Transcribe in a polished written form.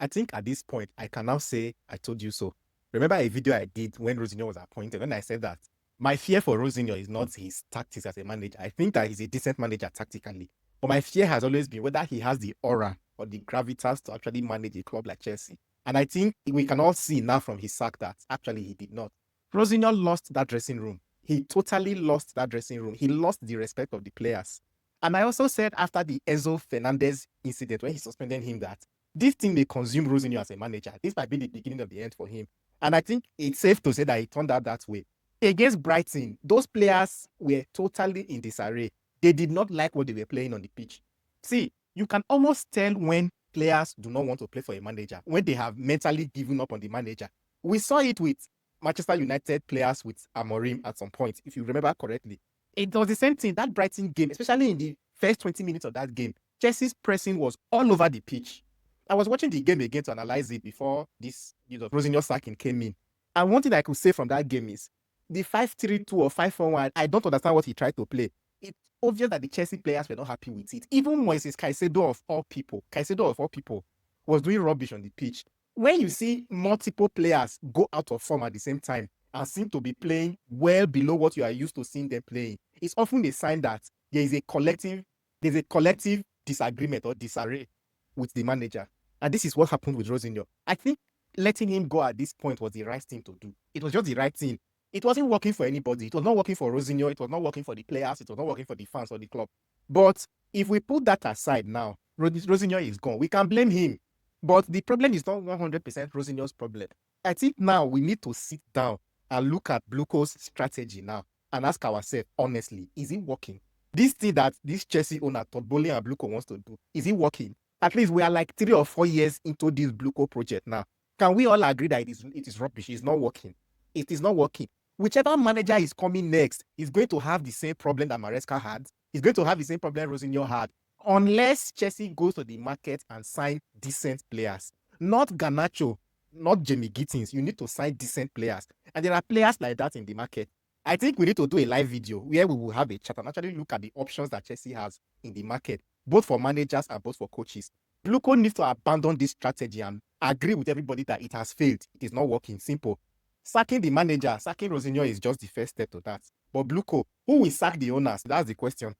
I think at this point, I can now say, I told you so. Remember a video I did when Rosinho was appointed, when I said that my fear for Rosinho is not his tactics as a manager. I think that he's a decent manager tactically. But my fear has always been whether he has the aura or the gravitas to actually manage a club like Chelsea. And I think we can all see now from his sack that actually he did not. Rosinho lost that dressing room. He totally lost that dressing room. He lost the respect of the players. And I also said after the Enzo Fernandez incident, when he suspended him, that this thing may consume Rosinho as a manager. This might be the beginning of the end for him. And I think it's safe to say that it turned out that way. Against Brighton, those players were totally in disarray. They did not like what they were playing on the pitch. See, you can almost tell when players do not want to play for a manager, when they have mentally given up on the manager. We saw it with Manchester United players with Amorim at some point, if you remember correctly. It was the same thing, that Brighton game, especially in the first 20 minutes of that game. Chelsea's pressing was all over the pitch. I was watching the game again to analyze it before this, Rosinho sacking came in. And one thing I could say from that game is the 5-3-2 or 5-4-1, I don't understand what he tried to play. It's obvious that the Chelsea players were not happy with it. Even Moises Caicedo of all people, was doing rubbish on the pitch. When you see multiple players go out of form at the same time and seem to be playing well below what you are used to seeing them playing, it's often a sign that there's a collective disagreement or disarray with the manager. And this is what happened with Rosinho. I think letting him go at this point was the right thing to do. It was just the right thing. It wasn't working for anybody. It was not working for Rosinho. It was not working for the players. It was not working for the fans or the club. But if we put that aside now, Rosinho is gone. We can blame him. But the problem is not 100% Rosinho's problem. I think now we need to sit down and look at BlueCo's strategy now and ask ourselves, honestly, is it working? This thing that this Chelsea owner, Todd Boehly and BlueCo wants to do, is it working? At least we are like 3 or 4 years into this BlueCo project now. Can we all agree that it is rubbish? It's not working. It is not working. Whichever manager is coming next is going to have the same problem that Maresca had. He's going to have the same problem Rosinho had. Unless Chelsea goes to the market and sign decent players. Not Garnacho, not Jamie Gittins. You need to sign decent players. And there are players like that in the market. I think we need to do a live video where we will have a chat and actually look at the options that Chelsea has in the market, both for managers and both for coaches. BlueCo needs to abandon this strategy and agree with everybody that it has failed. It is not working. Simple. Sacking the manager, sacking Rosinho is just the first step to that. But BlueCo, who will sack the owners? That's the question.